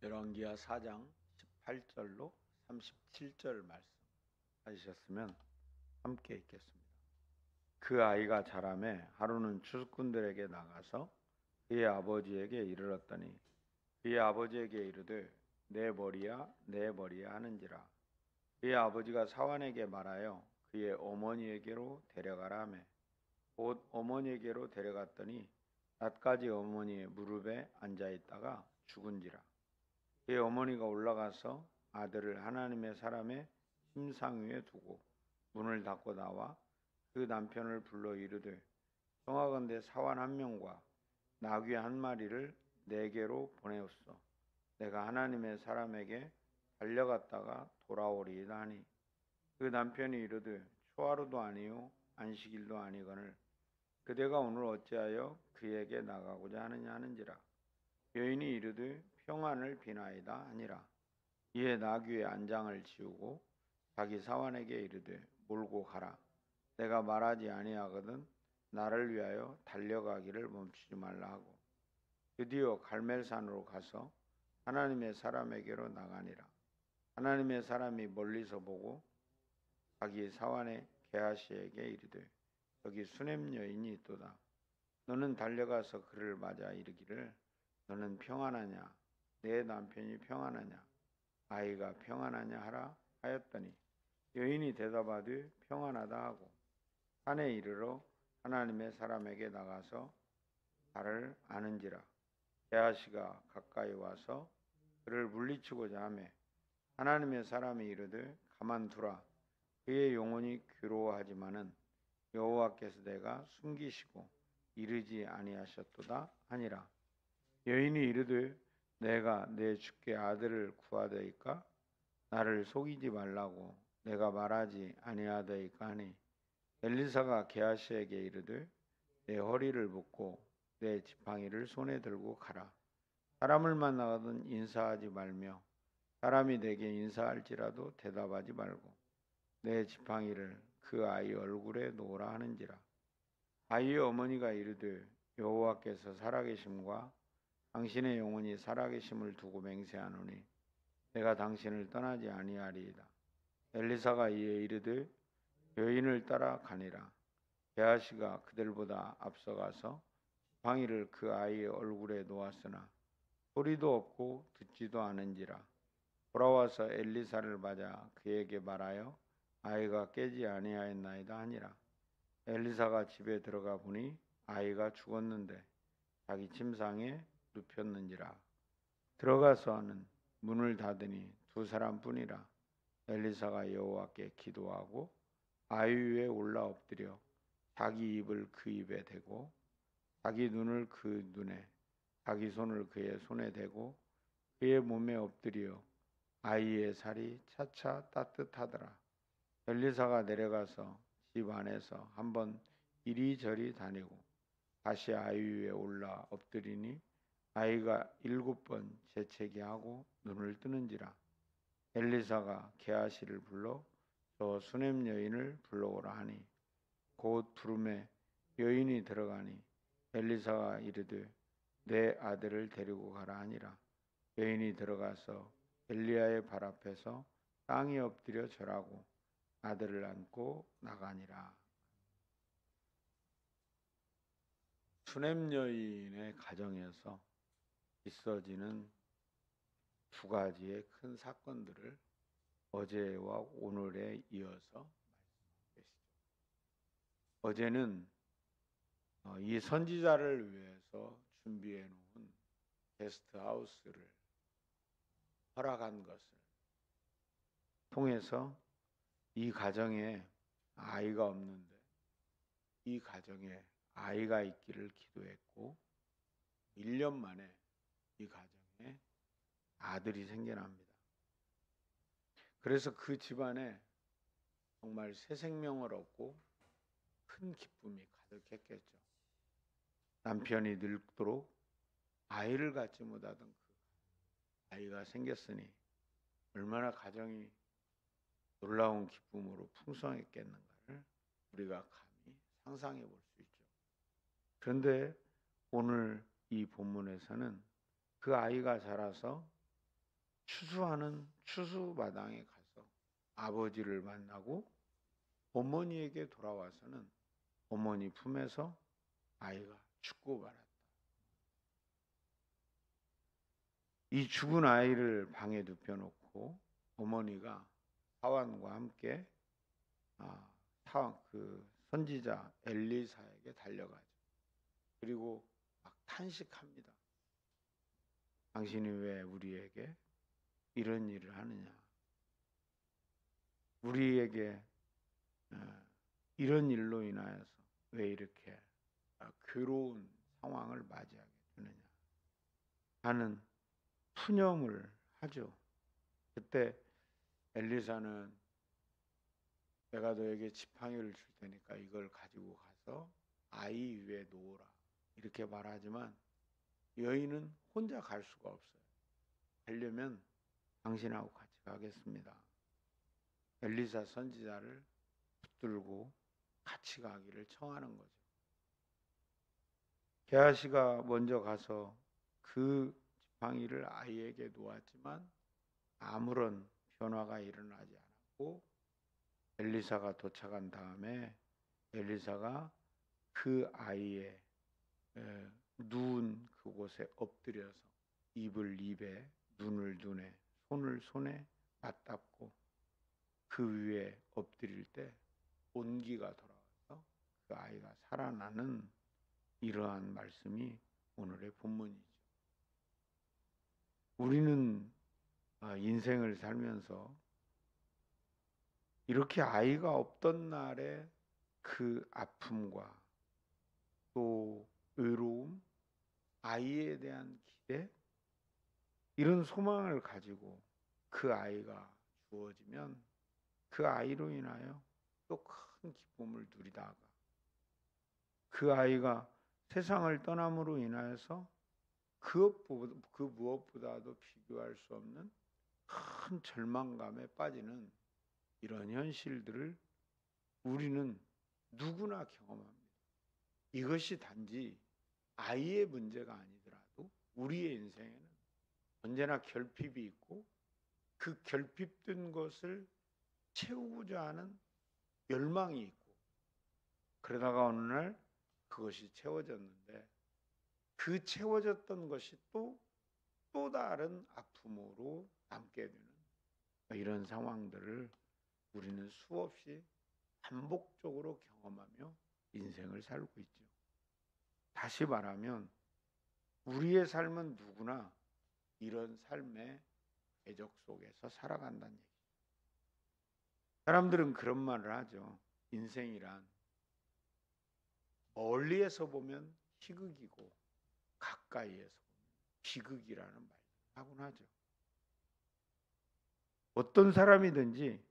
열왕기하 4장 18절로 37절 말씀 하셨으면 함께 읽겠습니다. 그 아이가 자라매 하루는 추수꾼들에게 나가서 그의 아버지에게 이르렀더니 그의 아버지에게 이르되 내 머리야 내 머리야 하는지라. 그의 아버지가 사환에게 말하여 그의 어머니에게로 데려가라 하매 곧 어머니에게로 데려갔더니 낮까지 어머니의 무릎에 앉아있다가 죽은지라. 그의 어머니가 올라가서 아들을 하나님의 사람의 침상 위에 두고 문을 닫고 나와 그 남편을 불러 이르되 청하건대 사환 한 명과 나귀 한 마리를 내게로 보내옵소. 내가 하나님의 사람에게 달려갔다가 돌아오리이다 하니 그 남편이 이르되 초하루도 아니요 안식일도 아니거늘 그대가 오늘 어찌하여 그에게 나가고자 하느냐 하는지라. 여인이 이르되 평안을 비나이다 하니라. 이에 나귀의 안장을 지우고 자기 사환에게 이르되 몰고 가라. 내가 말하지 아니하거든 나를 위하여 달려가기를 멈추지 말라 하고 드디어 갈멜산으로 가서 하나님의 사람에게로 나가니라. 하나님의 사람이 멀리서 보고 자기 사환의 게하시에게 이르되 여기 수넴 여인이 있도다. 너는 달려가서 그를 맞아 이르기를 너는 평안하냐 내 남편이 평안하냐 아이가 평안하냐 하라 하였더니 여인이 대답하되 평안하다 하고 산에 이르러 하나님의 사람에게 나가서 달을 아는지라. 게하시가 가까이 와서 그를 물리치고자 하매 하나님의 사람이 이르되 가만두라. 그의 영혼이 괴로워하지만은 여호와께서 내가 숨기시고 이르지 아니하셨도다 하니라. 여인이 이르되 내가 내 주께 아들을 구하되이까 나를 속이지 말라고 내가 말하지 아니하되이까 하니 엘리사가 게하시에게 이르되 내 허리를 묶고 내 지팡이를 손에 들고 가라. 사람을 만나거든 인사하지 말며 사람이 내게 인사할지라도 대답하지 말고 내 지팡이를 그 아이 얼굴에 놓으라 하는지라. 아이의 어머니가 이르되 여호와께서 살아계심과 당신의 영혼이 살아계심을 두고 맹세하노니 내가 당신을 떠나지 아니하리이다. 엘리사가 이에 이르되 여인을 따라 가니라. 게하시가 그들보다 앞서가서 지팡이를 그 아이의 얼굴에 놓았으나 소리도 없고 듣지도 않은지라. 돌아와서 엘리사를 맞아 그에게 말하여 아이가 깨지 아니하였나이다 하니라. 엘리사가 집에 들어가 보니 아이가 죽었는데 자기 침상에 눕혔는지라. 들어가서는 문을 닫으니 두 사람뿐이라. 엘리사가 여호와께 기도하고 아이 위에 올라 엎드려 자기 입을 그 입에 대고 자기 눈을 그 눈에 자기 손을 그의 손에 대고 그의 몸에 엎드려 아이의 살이 차차 따뜻하더라. 엘리사가 내려가서 집 안에서 한번 이리저리 다니고 다시 아이 위에 올라 엎드리니 아이가 7번 재채기 하고 눈을 뜨는지라. 엘리사가 게하시를 불러 저 수넴 여인을 불러오라 하니 곧 부름에 여인이 들어가니 엘리사가 이르되 내 아들을 데리고 가라 하니라. 여인이 들어가서 엘리야의 발 앞에서 땅에 엎드려 절하고 아들을 안고 나가니라. 수넴 여인의 가정에서 있어지는 두 가지의 큰 사건들을 어제와 오늘에 이어서 말씀하고 계시죠. 어제는 이 선지자를 위해서 준비해 놓은 게스트하우스를 허락한 것을 통해서 이 가정에 아이가 없는데 이 가정에 아이가 있기를 기도했고 1년 만에 이 가정에 아들이 생겨납니다. 그래서 그 집안에 정말 새 생명을 얻고 큰 기쁨이 가득했겠죠. 남편이 늙도록 아이를 갖지 못하던 그 아이가 생겼으니 얼마나 가정이 놀라운 기쁨으로 풍성했겠는가를 우리가 감히 상상해 볼 수 있죠. 그런데 오늘 이 본문에서는 그 아이가 자라서 추수하는 추수마당에 가서 아버지를 만나고 어머니에게 돌아와서는 어머니 품에서 아이가 죽고 말았다. 이 죽은 아이를 방에 눕혀놓고 어머니가 사환과 함께 그 선지자 엘리사에게 달려가죠. 그리고 막 탄식합니다. 당신이 왜 우리에게 이런 일을 하느냐? 우리에게 이런 일로 인하여서 왜 이렇게 괴로운 상황을 맞이하게 되느냐 하는 푸념을 하죠. 그때 엘리사는 내가 너에게 지팡이를 줄 테니까 이걸 가지고 가서 아이 위에 놓으라 이렇게 말하지만 여인은 혼자 갈 수가 없어요. 가려면 당신하고 같이 가겠습니다. 엘리사 선지자를 붙들고 같이 가기를 청하는 거죠. 게하시가 먼저 가서 그 지팡이를 아이에게 놓았지만 아무런 변화가 일어나지 않았고 엘리사가 도착한 다음에 엘리사가 그 아이의 누운 그곳에 엎드려서 입을 입에, 눈을 눈에, 손을 손에 맞닿고 그 위에 엎드릴 때 온기가 돌아와서 그 아이가 살아나는 이러한 말씀이 오늘의 본문이죠. 우리는 인생을 살면서 이렇게 아이가 없던 날의 그 아픔과 또 외로움, 아이에 대한 기대, 이런 소망을 가지고 그 아이가 주어지면 그 아이로 인하여 또 큰 기쁨을 누리다가 그 아이가 세상을 떠남으로 인하여서 그 무엇보다도 비교할 수 없는 큰 절망감에 빠지는 이런 현실들을 우리는 누구나 경험합니다. 이것이 단지 아이의 문제가 아니더라도 우리의 인생에는 언제나 결핍이 있고 그 결핍된 것을 채우고자 하는 열망이 있고 그러다가 어느 날 그것이 채워졌는데 그 채워졌던 것이 또 다른 아픔으로 남게 되는 이런 상황들을 우리는 수없이 반복적으로 경험하며 인생을 살고 있죠. 다시 말하면 우리의 삶은 누구나 이런 삶의 궤적 속에서 살아간다는 얘기죠. 사람들은 그런 말을 하죠. 인생이란 멀리에서 보면 희극이고 가까이에서 보면 비극이라는 말을 하곤 하죠. 어떤 사람이든지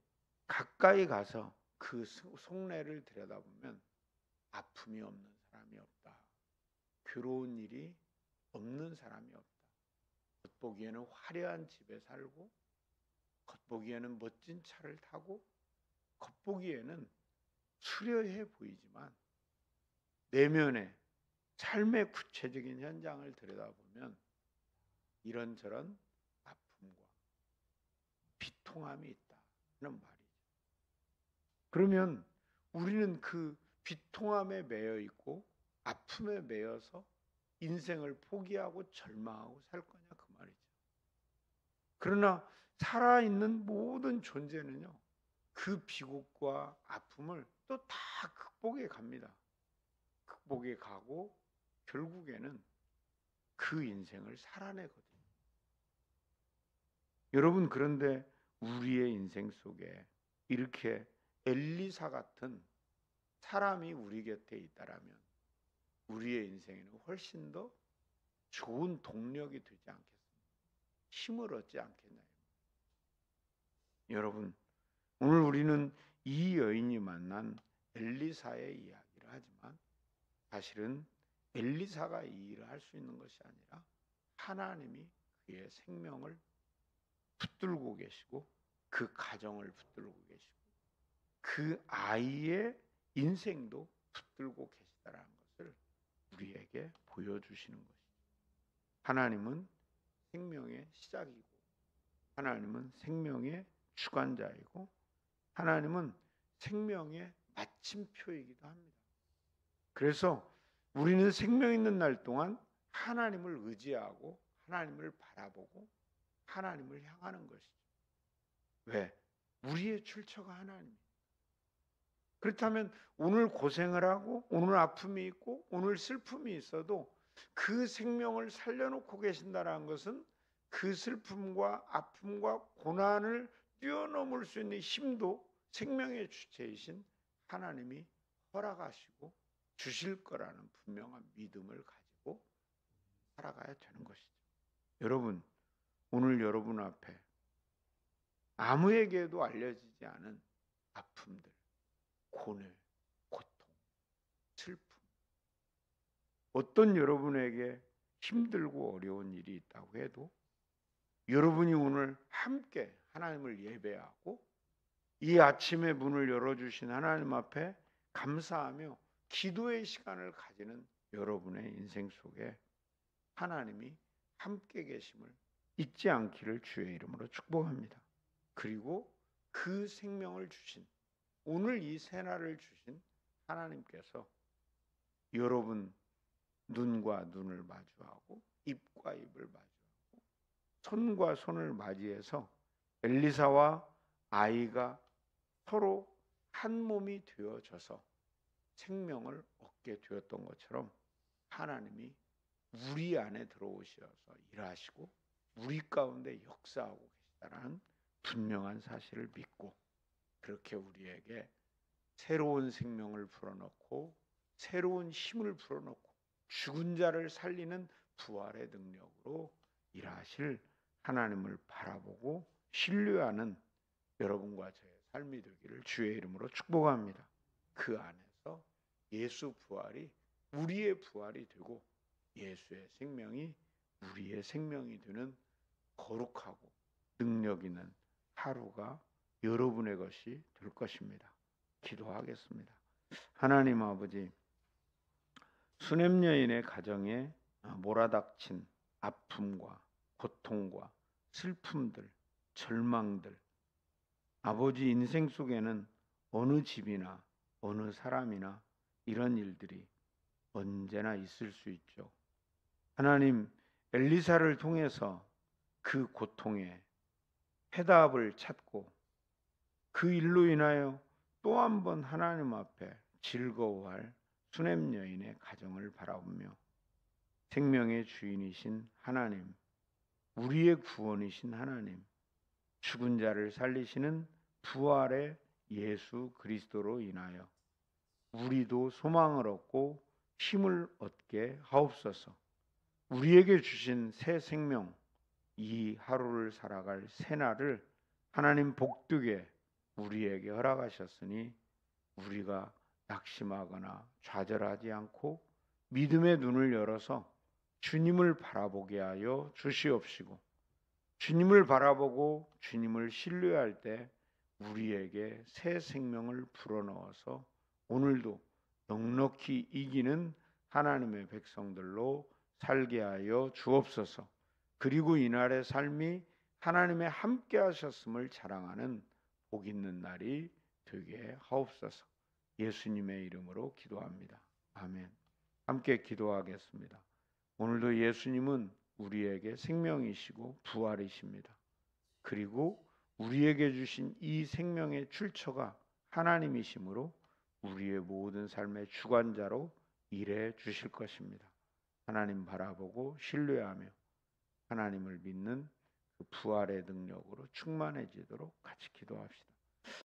가까이 가서 그 속내를 들여다보면 아픔이 없는 사람이 없다. 괴로운 일이 없는 사람이 없다. 겉보기에는 화려한 집에 살고 겉보기에는 멋진 차를 타고 겉보기에는 수려해 보이지만 내면의 삶의 구체적인 현장을 들여다보면 이런저런 아픔과 비통함이 있다는 말이죠. 그러면 우리는 그 비통함에 매여 있고 아픔에 매여서 인생을 포기하고 절망하고 살 거냐 그 말이죠. 그러나 살아있는 모든 존재는요, 그 비극과 아픔을 또 다 극복해 갑니다. 극복해 가고 결국에는 그 인생을 살아내거든요. 여러분, 그런데 우리의 인생 속에 이렇게 엘리사 같은 사람이 우리 곁에 있다라면 우리의 인생에는 훨씬 더 좋은 동력이 되지 않겠습니까? 힘을 얻지 않겠나요? 여러분, 오늘 우리는 이 여인이 만난 엘리사의 이야기를 하지만 사실은 엘리사가 이 일을 할 수 있는 것이 아니라 하나님이 그의 생명을 붙들고 계시고 그 가정을 붙들고 계시고 그 아이의 인생도 붙들고 계시다라는 것을 우리에게 보여주시는 것이죠. 하나님은 생명의 시작이고 하나님은 생명의 주관자이고 하나님은 생명의 마침표이기도 합니다. 그래서 우리는 생명 있는 날 동안 하나님을 의지하고 하나님을 바라보고 하나님을 향하는 것이죠. 왜? 우리의 출처가 하나님이에요. 그렇다면 오늘 고생을 하고 오늘 아픔이 있고 오늘 슬픔이 있어도 그 생명을 살려놓고 계신다는 것은 그 슬픔과 아픔과 고난을 뛰어넘을 수 있는 힘도 생명의 주체이신 하나님이 허락하시고 주실 거라는 분명한 믿음을 가지고 살아가야 되는 것이죠. 여러분, 오늘 여러분 앞에 아무에게도 알려지지 않은 아픔들, 고뇌, 고통, 슬픔, 어떤 여러분에게 힘들고 어려운 일이 있다고 해도 여러분이 오늘 함께 하나님을 예배하고 이 아침의 문을 열어주신 하나님 앞에 감사하며 기도의 시간을 가지는 여러분의 인생 속에 하나님이 함께 계심을 잊지 않기를 주의 이름으로 축복합니다. 그리고 그 생명을 주신 오늘 이 새날을 주신 하나님께서 여러분 눈과 눈을 마주하고 입과 입을 마주하고 손과 손을 맞이해서 엘리사와 아이가 서로 한 몸이 되어져서 생명을 얻게 되었던 것처럼 하나님이 우리 안에 들어오셔서 일하시고 우리 가운데 역사하고 계시다는 분명한 사실을 믿고 그렇게 우리에게 새로운 생명을 불어넣고 새로운 힘을 불어넣고 죽은 자를 살리는 부활의 능력으로 일하실 하나님을 바라보고 신뢰하는 여러분과 저의 삶이 되기를 주의 이름으로 축복합니다. 그 안에서 예수 부활이 우리의 부활이 되고 예수의 생명이 우리의 생명이 되는 거룩하고 능력 있는 하루가 여러분의 것이 될 것입니다. 기도하겠습니다. 하나님 아버지, 수냄 여인의 가정에 몰아닥친 아픔과 고통과 슬픔들, 절망들, 아버지 인생 속에는 어느 집이나 어느 사람이나 이런 일들이 언제나 있을 수 있죠. 하나님, 엘리사를 통해서 그 고통에 해답을 찾고 그 일로 인하여 또 한 번 하나님 앞에 즐거워할 수냄 여인의 가정을 바라보며 생명의 주인이신 하나님, 우리의 구원이신 하나님, 죽은 자를 살리시는 부활의 예수 그리스도로 인하여 우리도 소망을 얻고 힘을 얻게 하옵소서. 우리에게 주신 새 생명, 이 하루를 살아갈 새날을 하나님 복되게 우리에게 허락하셨으니 우리가 낙심하거나 좌절하지 않고 믿음의 눈을 열어서 주님을 바라보게 하여 주시옵시고 주님을 바라보고 주님을 신뢰할 때 우리에게 새 생명을 불어넣어서 오늘도 넉넉히 이기는 하나님의 백성들로 살게 하여 주옵소서. 그리고 이날의 삶이 하나님의 함께 하셨음을 자랑하는 복 있는 날이 되게 하옵소서. 예수님의 이름으로 기도합니다. 아멘. 함께 기도하겠습니다. 오늘도 예수님은 우리에게 생명이시고 부활이십니다. 그리고 우리에게 주신 이 생명의 출처가 하나님이시므로 우리의 모든 삶의 주관자로 일해 주실 것입니다. 하나님 바라보고 신뢰하며 하나님을 믿는 그 부활의 능력으로 충만해지도록 같이 기도합시다.